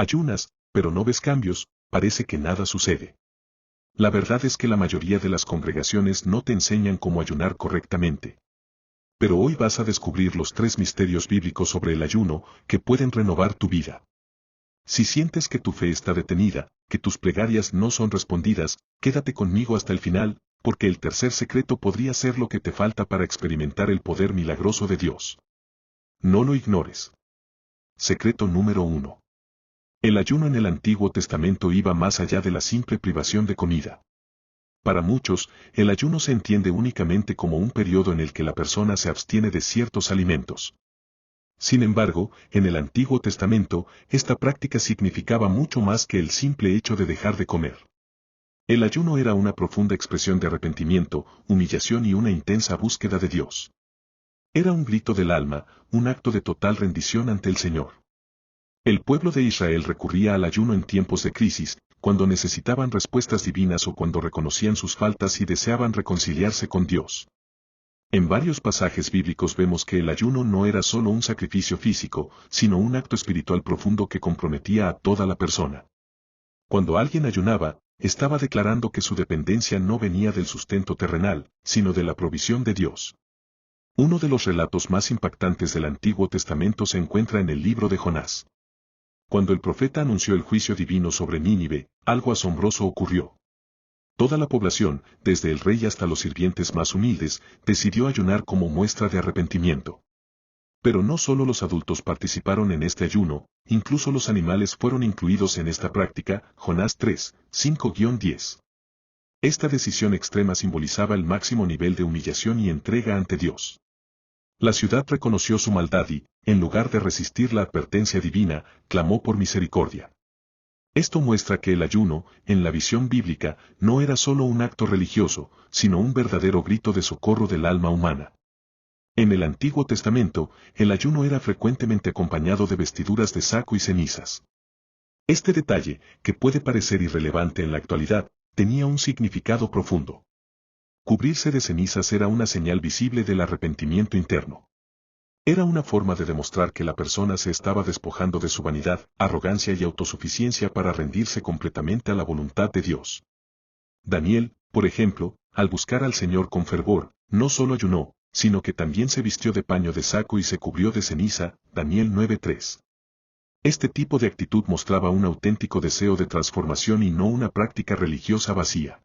Ayunas, pero no ves cambios, parece que nada sucede. La verdad es que la mayoría de las congregaciones no te enseñan cómo ayunar correctamente. Pero hoy vas a descubrir los 3 misterios bíblicos sobre el ayuno que pueden renovar tu vida. Si sientes que tu fe está detenida, que tus plegarias no son respondidas, quédate conmigo hasta el final, porque el tercer secreto podría ser lo que te falta para experimentar el poder milagroso de Dios. No lo ignores. Secreto número 1. El ayuno en el Antiguo Testamento iba más allá de la simple privación de comida. Para muchos, el ayuno se entiende únicamente como un periodo en el que la persona se abstiene de ciertos alimentos. Sin embargo, en el Antiguo Testamento, esta práctica significaba mucho más que el simple hecho de dejar de comer. El ayuno era una profunda expresión de arrepentimiento, humillación y una intensa búsqueda de Dios. Era un grito del alma, un acto de total rendición ante el Señor. El pueblo de Israel recurría al ayuno en tiempos de crisis, cuando necesitaban respuestas divinas o cuando reconocían sus faltas y deseaban reconciliarse con Dios. En varios pasajes bíblicos vemos que el ayuno no era solo un sacrificio físico, sino un acto espiritual profundo que comprometía a toda la persona. Cuando alguien ayunaba, estaba declarando que su dependencia no venía del sustento terrenal, sino de la provisión de Dios. Uno de los relatos más impactantes del Antiguo Testamento se encuentra en el libro de Jonás. Cuando el profeta anunció el juicio divino sobre Nínive, algo asombroso ocurrió. Toda la población, desde el rey hasta los sirvientes más humildes, decidió ayunar como muestra de arrepentimiento. Pero no solo los adultos participaron en este ayuno, incluso los animales fueron incluidos en esta práctica. Jonás 3, 5-10. Esta decisión extrema simbolizaba el máximo nivel de humillación y entrega ante Dios. La ciudad reconoció su maldad y, en lugar de resistir la advertencia divina, clamó por misericordia. Esto muestra que el ayuno, en la visión bíblica, no era solo un acto religioso, sino un verdadero grito de socorro del alma humana. En el Antiguo Testamento, el ayuno era frecuentemente acompañado de vestiduras de saco y cenizas. Este detalle, que puede parecer irrelevante en la actualidad, tenía un significado profundo. Cubrirse de cenizas era una señal visible del arrepentimiento interno. Era una forma de demostrar que la persona se estaba despojando de su vanidad, arrogancia y autosuficiencia para rendirse completamente a la voluntad de Dios. Daniel, por ejemplo, al buscar al Señor con fervor, no solo ayunó, sino que también se vistió de paño de saco y se cubrió de ceniza. Daniel 9:3. Este tipo de actitud mostraba un auténtico deseo de transformación y no una práctica religiosa vacía.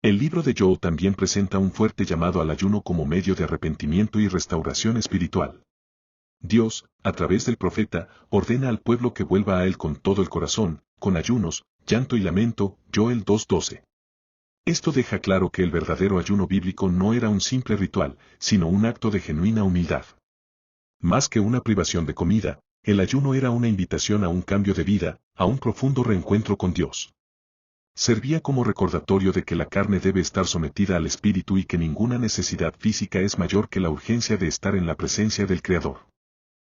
El libro de Job también presenta un fuerte llamado al ayuno como medio de arrepentimiento y restauración espiritual. Dios, a través del profeta, ordena al pueblo que vuelva a Él con todo el corazón, con ayunos, llanto y lamento. Joel 2:12. Esto deja claro que el verdadero ayuno bíblico no era un simple ritual, sino un acto de genuina humildad. Más que una privación de comida, el ayuno era una invitación a un cambio de vida, a un profundo reencuentro con Dios. Servía como recordatorio de que la carne debe estar sometida al espíritu y que ninguna necesidad física es mayor que la urgencia de estar en la presencia del Creador.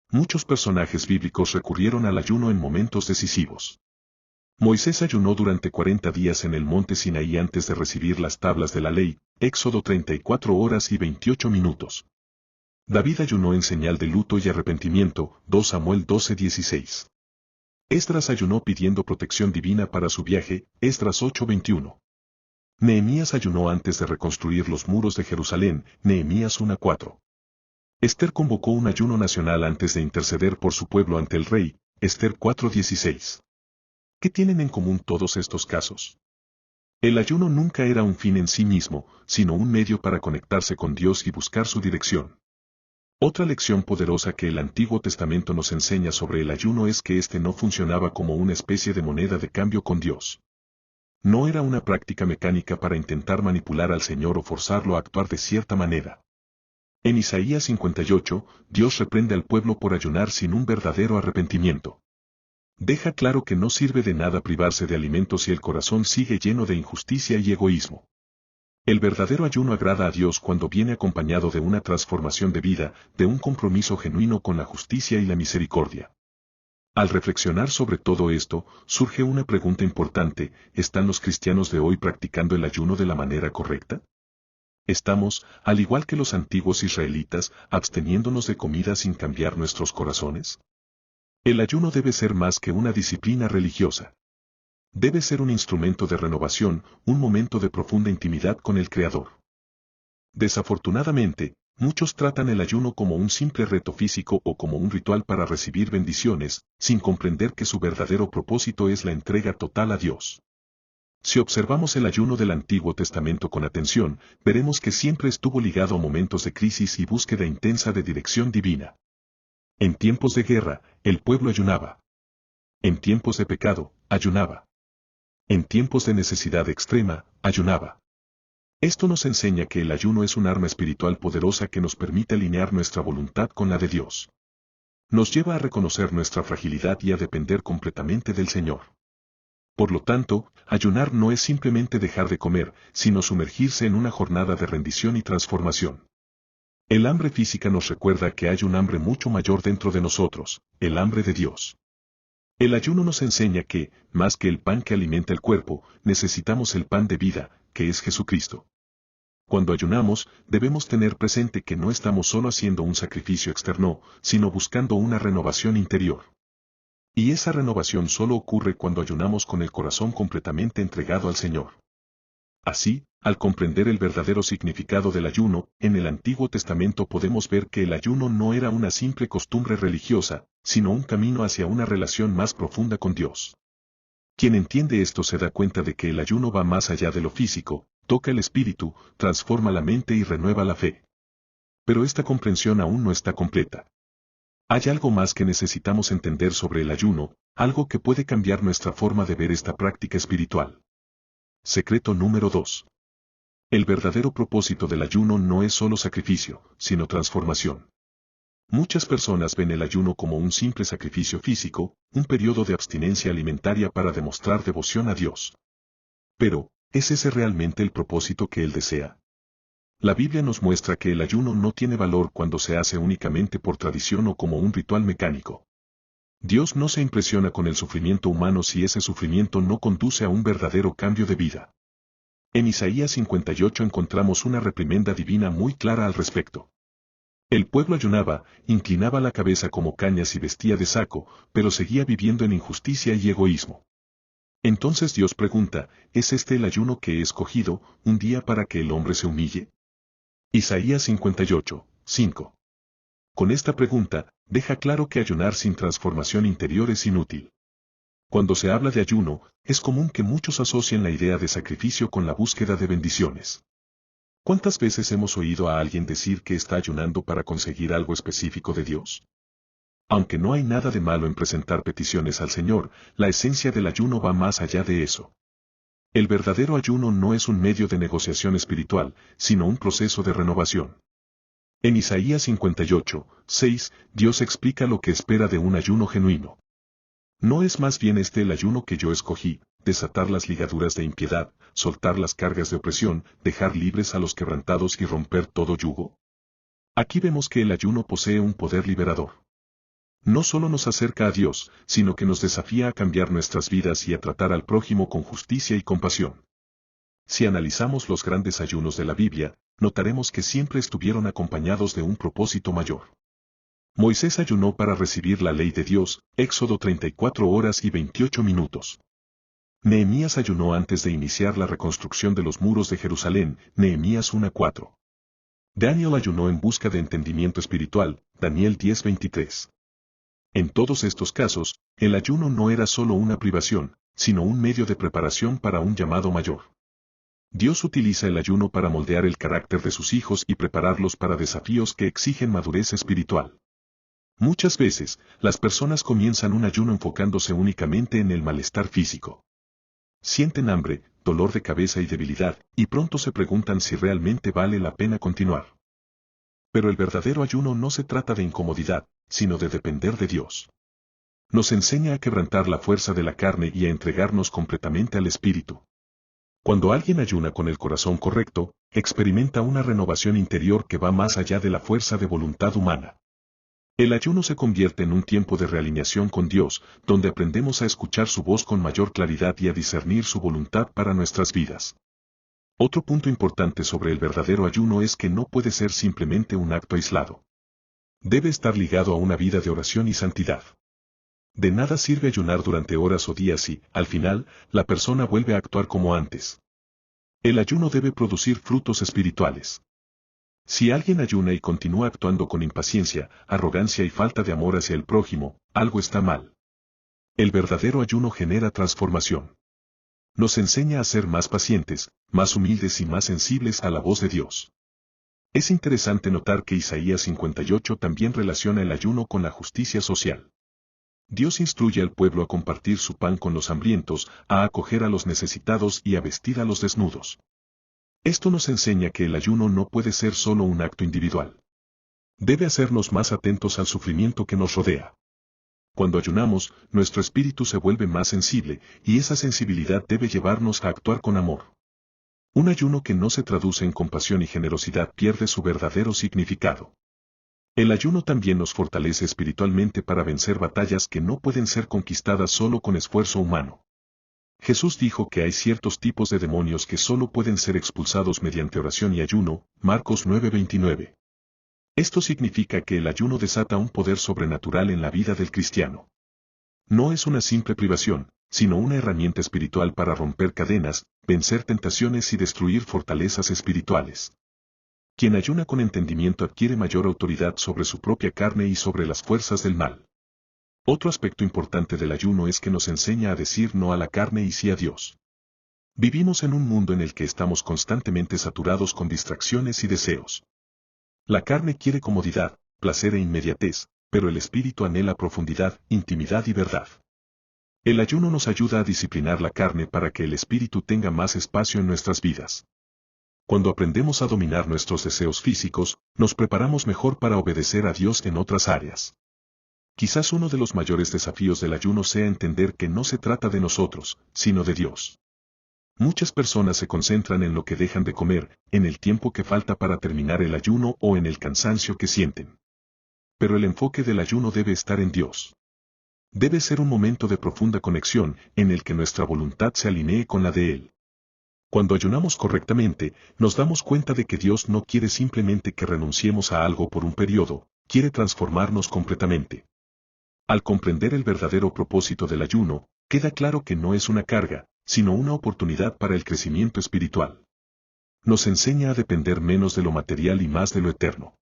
Muchos personajes bíblicos recurrieron al ayuno en momentos decisivos. Moisés ayunó durante 40 días en el monte Sinaí antes de recibir las tablas de la ley, Éxodo 34 horas y 28 minutos. David ayunó en señal de luto y arrepentimiento, 2 Samuel 12:16. Esdras ayunó pidiendo protección divina para su viaje, Esdras 8:21. Nehemías ayunó antes de reconstruir los muros de Jerusalén, Nehemías 1:4. Esther convocó un ayuno nacional antes de interceder por su pueblo ante el rey, Esther 4:16. ¿Qué tienen en común todos estos casos? El ayuno nunca era un fin en sí mismo, sino un medio para conectarse con Dios y buscar su dirección. Otra lección poderosa que el Antiguo Testamento nos enseña sobre el ayuno es que éste no funcionaba como una especie de moneda de cambio con Dios. No era una práctica mecánica para intentar manipular al Señor o forzarlo a actuar de cierta manera. En Isaías 58, Dios reprende al pueblo por ayunar sin un verdadero arrepentimiento. Deja claro que no sirve de nada privarse de alimentos si el corazón sigue lleno de injusticia y egoísmo. El verdadero ayuno agrada a Dios cuando viene acompañado de una transformación de vida, de un compromiso genuino con la justicia y la misericordia. Al reflexionar sobre todo esto, surge una pregunta importante: ¿están los cristianos de hoy practicando el ayuno de la manera correcta? ¿Estamos, al igual que los antiguos israelitas, absteniéndonos de comida sin cambiar nuestros corazones? El ayuno debe ser más que una disciplina religiosa. Debe ser un instrumento de renovación, un momento de profunda intimidad con el Creador. Desafortunadamente, muchos tratan el ayuno como un simple reto físico o como un ritual para recibir bendiciones, sin comprender que su verdadero propósito es la entrega total a Dios. Si observamos el ayuno del Antiguo Testamento con atención, veremos que siempre estuvo ligado a momentos de crisis y búsqueda intensa de dirección divina. En tiempos de guerra, el pueblo ayunaba. En tiempos de pecado, ayunaba. En tiempos de necesidad extrema, ayunaba. Esto nos enseña que el ayuno es un arma espiritual poderosa que nos permite alinear nuestra voluntad con la de Dios. Nos lleva a reconocer nuestra fragilidad y a depender completamente del Señor. Por lo tanto, ayunar no es simplemente dejar de comer, sino sumergirse en una jornada de rendición y transformación. El hambre física nos recuerda que hay un hambre mucho mayor dentro de nosotros, el hambre de Dios. El ayuno nos enseña que, más que el pan que alimenta el cuerpo, necesitamos el pan de vida, que es Jesucristo. Cuando ayunamos, debemos tener presente que no estamos solo haciendo un sacrificio externo, sino buscando una renovación interior. Y esa renovación solo ocurre cuando ayunamos con el corazón completamente entregado al Señor. Así, al comprender el verdadero significado del ayuno, en el Antiguo Testamento podemos ver que el ayuno no era una simple costumbre religiosa, sino un camino hacia una relación más profunda con Dios. Quien entiende esto se da cuenta de que el ayuno va más allá de lo físico, toca el espíritu, transforma la mente y renueva la fe. Pero esta comprensión aún no está completa. Hay algo más que necesitamos entender sobre el ayuno, algo que puede cambiar nuestra forma de ver esta práctica espiritual. Secreto número 2. El verdadero propósito del ayuno no es solo sacrificio, sino transformación. Muchas personas ven el ayuno como un simple sacrificio físico, un periodo de abstinencia alimentaria para demostrar devoción a Dios. Pero, ¿es ese realmente el propósito que Él desea? La Biblia nos muestra que el ayuno no tiene valor cuando se hace únicamente por tradición o como un ritual mecánico. Dios no se impresiona con el sufrimiento humano si ese sufrimiento no conduce a un verdadero cambio de vida. En Isaías 58 encontramos una reprimenda divina muy clara al respecto. El pueblo ayunaba, inclinaba la cabeza como cañas y vestía de saco, pero seguía viviendo en injusticia y egoísmo. Entonces Dios pregunta, ¿es este el ayuno que he escogido, un día para que el hombre se humille? Isaías 58, 5. Con esta pregunta, deja claro que ayunar sin transformación interior es inútil. Cuando se habla de ayuno, es común que muchos asocien la idea de sacrificio con la búsqueda de bendiciones. ¿Cuántas veces hemos oído a alguien decir que está ayunando para conseguir algo específico de Dios? Aunque no hay nada de malo en presentar peticiones al Señor, la esencia del ayuno va más allá de eso. El verdadero ayuno no es un medio de negociación espiritual, sino un proceso de renovación. En Isaías 58, 6, Dios explica lo que espera de un ayuno genuino. ¿No es más bien este el ayuno que yo escogí, desatar las ligaduras de impiedad, soltar las cargas de opresión, dejar libres a los quebrantados y romper todo yugo? Aquí vemos que el ayuno posee un poder liberador. No solo nos acerca a Dios, sino que nos desafía a cambiar nuestras vidas y a tratar al prójimo con justicia y compasión. Si analizamos los grandes ayunos de la Biblia, notaremos que siempre estuvieron acompañados de un propósito mayor. Moisés ayunó para recibir la ley de Dios, Éxodo 34 horas y 28 minutos. Nehemías ayunó antes de iniciar la reconstrucción de los muros de Jerusalén, Nehemías 1:4. Daniel ayunó en busca de entendimiento espiritual, Daniel 10:23. En todos estos casos, el ayuno no era solo una privación, sino un medio de preparación para un llamado mayor. Dios utiliza el ayuno para moldear el carácter de sus hijos y prepararlos para desafíos que exigen madurez espiritual. Muchas veces, las personas comienzan un ayuno enfocándose únicamente en el malestar físico. Sienten hambre, dolor de cabeza y debilidad, y pronto se preguntan si realmente vale la pena continuar. Pero el verdadero ayuno no se trata de incomodidad, sino de depender de Dios. Nos enseña a quebrantar la fuerza de la carne y a entregarnos completamente al Espíritu. Cuando alguien ayuna con el corazón correcto, experimenta una renovación interior que va más allá de la fuerza de voluntad humana. El ayuno se convierte en un tiempo de realineación con Dios, donde aprendemos a escuchar su voz con mayor claridad y a discernir su voluntad para nuestras vidas. Otro punto importante sobre el verdadero ayuno es que no puede ser simplemente un acto aislado. Debe estar ligado a una vida de oración y santidad. De nada sirve ayunar durante horas o días si, al final, la persona vuelve a actuar como antes. El ayuno debe producir frutos espirituales. Si alguien ayuna y continúa actuando con impaciencia, arrogancia y falta de amor hacia el prójimo, algo está mal. El verdadero ayuno genera transformación. Nos enseña a ser más pacientes, más humildes y más sensibles a la voz de Dios. Es interesante notar que Isaías 58 también relaciona el ayuno con la justicia social. Dios instruye al pueblo a compartir su pan con los hambrientos, a acoger a los necesitados y a vestir a los desnudos. Esto nos enseña que el ayuno no puede ser solo un acto individual. Debe hacernos más atentos al sufrimiento que nos rodea. Cuando ayunamos, nuestro espíritu se vuelve más sensible, y esa sensibilidad debe llevarnos a actuar con amor. Un ayuno que no se traduce en compasión y generosidad pierde su verdadero significado. El ayuno también nos fortalece espiritualmente para vencer batallas que no pueden ser conquistadas solo con esfuerzo humano. Jesús dijo que hay ciertos tipos de demonios que solo pueden ser expulsados mediante oración y ayuno, Marcos 9:29. Esto significa que el ayuno desata un poder sobrenatural en la vida del cristiano. No es una simple privación, sino una herramienta espiritual para romper cadenas, vencer tentaciones y destruir fortalezas espirituales. Quien ayuna con entendimiento adquiere mayor autoridad sobre su propia carne y sobre las fuerzas del mal. Otro aspecto importante del ayuno es que nos enseña a decir no a la carne y sí a Dios. Vivimos en un mundo en el que estamos constantemente saturados con distracciones y deseos. La carne quiere comodidad, placer e inmediatez, pero el espíritu anhela profundidad, intimidad y verdad. El ayuno nos ayuda a disciplinar la carne para que el espíritu tenga más espacio en nuestras vidas. Cuando aprendemos a dominar nuestros deseos físicos, nos preparamos mejor para obedecer a Dios en otras áreas. Quizás uno de los mayores desafíos del ayuno sea entender que no se trata de nosotros, sino de Dios. Muchas personas se concentran en lo que dejan de comer, en el tiempo que falta para terminar el ayuno o en el cansancio que sienten. Pero el enfoque del ayuno debe estar en Dios. Debe ser un momento de profunda conexión, en el que nuestra voluntad se alinee con la de Él. Cuando ayunamos correctamente, nos damos cuenta de que Dios no quiere simplemente que renunciemos a algo por un periodo, quiere transformarnos completamente. Al comprender el verdadero propósito del ayuno, queda claro que no es una carga, sino una oportunidad para el crecimiento espiritual. Nos enseña a depender menos de lo material y más de lo eterno.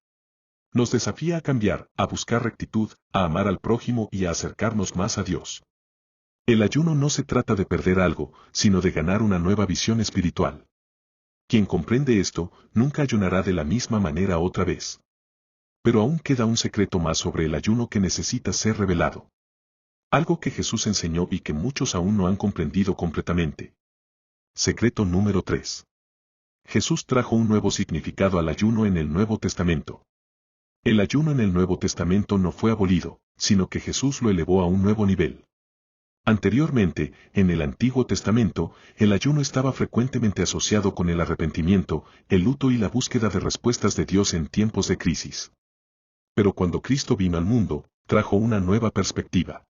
Nos desafía a cambiar, a buscar rectitud, a amar al prójimo y a acercarnos más a Dios. El ayuno no se trata de perder algo, sino de ganar una nueva visión espiritual. Quien comprende esto, nunca ayunará de la misma manera otra vez. Pero aún queda un secreto más sobre el ayuno que necesita ser revelado. Algo que Jesús enseñó y que muchos aún no han comprendido completamente. Secreto número 3. Jesús trajo un nuevo significado al ayuno en el Nuevo Testamento. El ayuno en el Nuevo Testamento no fue abolido, sino que Jesús lo elevó a un nuevo nivel. Anteriormente, en el Antiguo Testamento, el ayuno estaba frecuentemente asociado con el arrepentimiento, el luto y la búsqueda de respuestas de Dios en tiempos de crisis. Pero cuando Cristo vino al mundo, trajo una nueva perspectiva.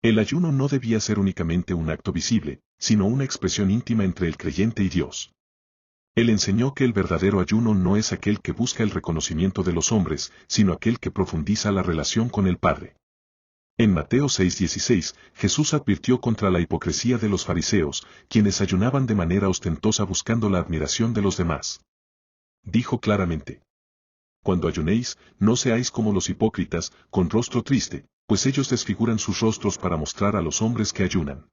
El ayuno no debía ser únicamente un acto visible, sino una expresión íntima entre el creyente y Dios. Él enseñó que el verdadero ayuno no es aquel que busca el reconocimiento de los hombres, sino aquel que profundiza la relación con el Padre. En Mateo 6:16, Jesús advirtió contra la hipocresía de los fariseos, quienes ayunaban de manera ostentosa buscando la admiración de los demás. Dijo claramente: Cuando ayunéis, no seáis como los hipócritas, con rostro triste, pues ellos desfiguran sus rostros para mostrar a los hombres que ayunan.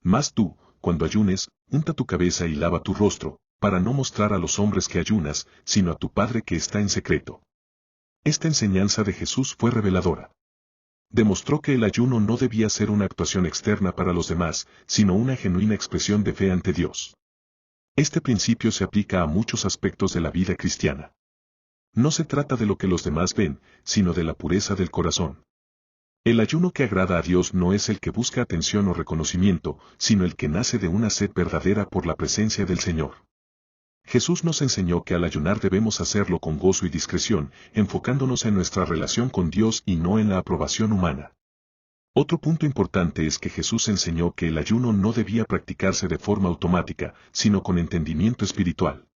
Mas tú, cuando ayunes, unta tu cabeza y lava tu rostro, para no mostrar a los hombres que ayunas, sino a tu Padre que está en secreto. Esta enseñanza de Jesús fue reveladora. Demostró que el ayuno no debía ser una actuación externa para los demás, sino una genuina expresión de fe ante Dios. Este principio se aplica a muchos aspectos de la vida cristiana. No se trata de lo que los demás ven, sino de la pureza del corazón. El ayuno que agrada a Dios no es el que busca atención o reconocimiento, sino el que nace de una sed verdadera por la presencia del Señor. Jesús nos enseñó que al ayunar debemos hacerlo con gozo y discreción, enfocándonos en nuestra relación con Dios y no en la aprobación humana. Otro punto importante es que Jesús enseñó que el ayuno no debía practicarse de forma automática, sino con entendimiento espiritual.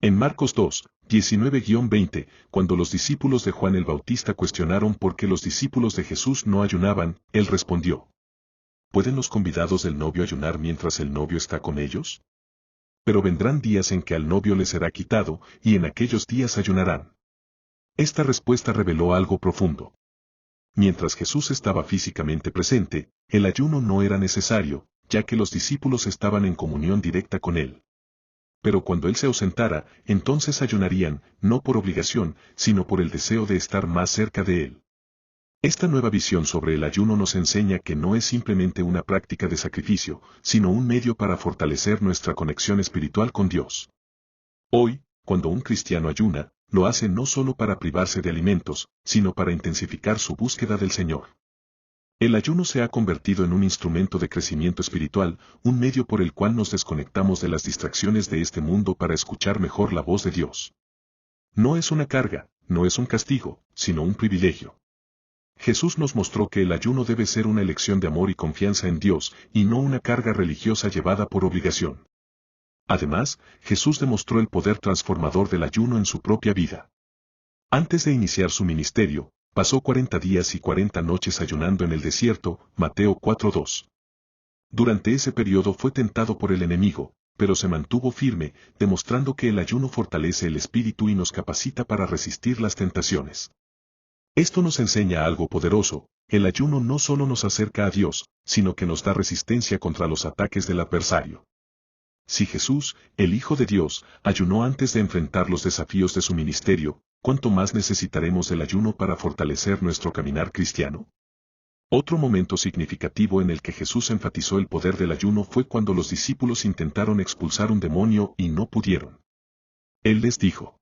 En Marcos 2, 19-20, cuando los discípulos de Juan el Bautista cuestionaron por qué los discípulos de Jesús no ayunaban, él respondió: ¿pueden los convidados del novio ayunar mientras el novio está con ellos? Pero vendrán días en que al novio le será quitado, y en aquellos días ayunarán. Esta respuesta reveló algo profundo. Mientras Jesús estaba físicamente presente, el ayuno no era necesario, ya que los discípulos estaban en comunión directa con él. Pero cuando él se ausentara, entonces ayunarían, no por obligación, sino por el deseo de estar más cerca de él. Esta nueva visión sobre el ayuno nos enseña que no es simplemente una práctica de sacrificio, sino un medio para fortalecer nuestra conexión espiritual con Dios. Hoy, cuando un cristiano ayuna, lo hace no solo para privarse de alimentos, sino para intensificar su búsqueda del Señor. El ayuno se ha convertido en un instrumento de crecimiento espiritual, un medio por el cual nos desconectamos de las distracciones de este mundo para escuchar mejor la voz de Dios. No es una carga, no es un castigo, sino un privilegio. Jesús nos mostró que el ayuno debe ser una elección de amor y confianza en Dios, y no una carga religiosa llevada por obligación. Además, Jesús demostró el poder transformador del ayuno en su propia vida. Antes de iniciar su ministerio, pasó 40 días y 40 noches ayunando en el desierto, Mateo 4:2. Durante ese periodo fue tentado por el enemigo, pero se mantuvo firme, demostrando que el ayuno fortalece el espíritu y nos capacita para resistir las tentaciones. Esto nos enseña algo poderoso: el ayuno no solo nos acerca a Dios, sino que nos da resistencia contra los ataques del adversario. Si Jesús, el Hijo de Dios, ayunó antes de enfrentar los desafíos de su ministerio, ¿cuánto más necesitaremos del ayuno para fortalecer nuestro caminar cristiano? Otro momento significativo en el que Jesús enfatizó el poder del ayuno fue cuando los discípulos intentaron expulsar un demonio y no pudieron. Él les dijo: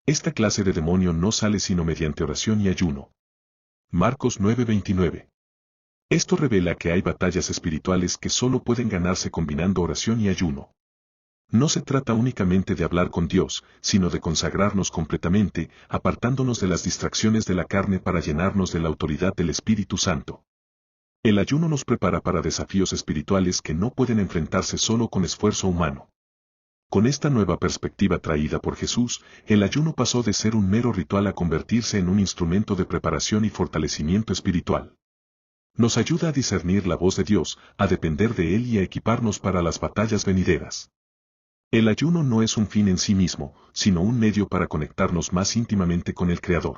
esta clase de demonio no sale sino mediante oración y ayuno. Marcos 9:29. Esto revela que hay batallas espirituales que solo pueden ganarse combinando oración y ayuno. No se trata únicamente de hablar con Dios, sino de consagrarnos completamente, apartándonos de las distracciones de la carne para llenarnos de la autoridad del Espíritu Santo. El ayuno nos prepara para desafíos espirituales que no pueden enfrentarse solo con esfuerzo humano. Con esta nueva perspectiva traída por Jesús, el ayuno pasó de ser un mero ritual a convertirse en un instrumento de preparación y fortalecimiento espiritual. Nos ayuda a discernir la voz de Dios, a depender de Él y a equiparnos para las batallas venideras. El ayuno no es un fin en sí mismo, sino un medio para conectarnos más íntimamente con el Creador.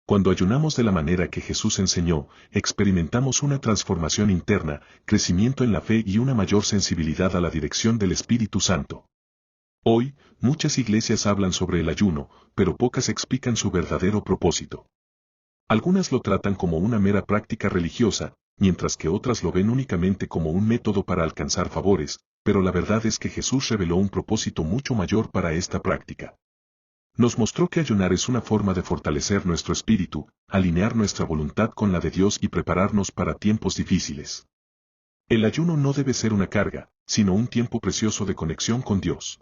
Cuando ayunamos de la manera que Jesús enseñó, experimentamos una transformación interna, crecimiento en la fe y una mayor sensibilidad a la dirección del Espíritu Santo. Hoy, muchas iglesias hablan sobre el ayuno, pero pocas explican su verdadero propósito. Algunas lo tratan como una mera práctica religiosa, mientras que otras lo ven únicamente como un método para alcanzar favores, pero la verdad es que Jesús reveló un propósito mucho mayor para esta práctica. Nos mostró que ayunar es una forma de fortalecer nuestro espíritu, alinear nuestra voluntad con la de Dios y prepararnos para tiempos difíciles. El ayuno no debe ser una carga, sino un tiempo precioso de conexión con Dios.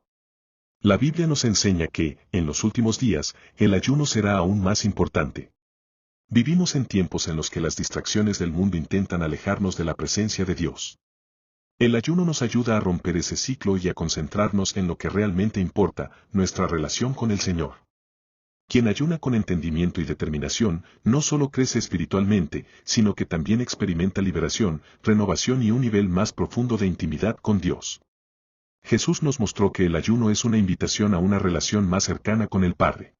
La Biblia nos enseña que, en los últimos días, el ayuno será aún más importante. Vivimos en tiempos en los que las distracciones del mundo intentan alejarnos de la presencia de Dios. El ayuno nos ayuda a romper ese ciclo y a concentrarnos en lo que realmente importa, nuestra relación con el Señor. Quien ayuna con entendimiento y determinación, no solo crece espiritualmente, sino que también experimenta liberación, renovación y un nivel más profundo de intimidad con Dios. Jesús nos mostró que el ayuno es una invitación a una relación más cercana con el Padre.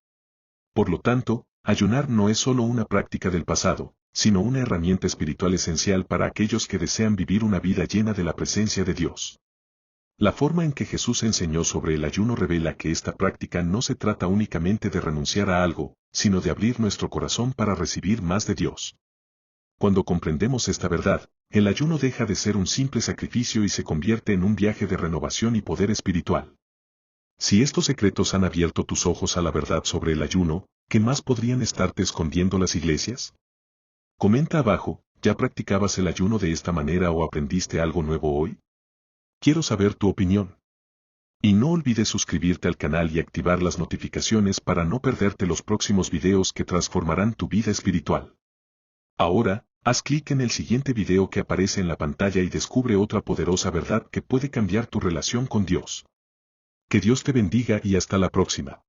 Por lo tanto, ayunar no es solo una práctica del pasado, sino una herramienta espiritual esencial para aquellos que desean vivir una vida llena de la presencia de Dios. La forma en que Jesús enseñó sobre el ayuno revela que esta práctica no se trata únicamente de renunciar a algo, sino de abrir nuestro corazón para recibir más de Dios. Cuando comprendemos esta verdad, el ayuno deja de ser un simple sacrificio y se convierte en un viaje de renovación y poder espiritual. Si estos secretos han abierto tus ojos a la verdad sobre el ayuno, ¿qué más podrían estarte escondiendo las iglesias? Comenta abajo, ¿ya practicabas el ayuno de esta manera o aprendiste algo nuevo hoy? Quiero saber tu opinión. Y no olvides suscribirte al canal y activar las notificaciones para no perderte los próximos videos que transformarán tu vida espiritual. Ahora, haz clic en el siguiente video que aparece en la pantalla y descubre otra poderosa verdad que puede cambiar tu relación con Dios. Que Dios te bendiga y hasta la próxima.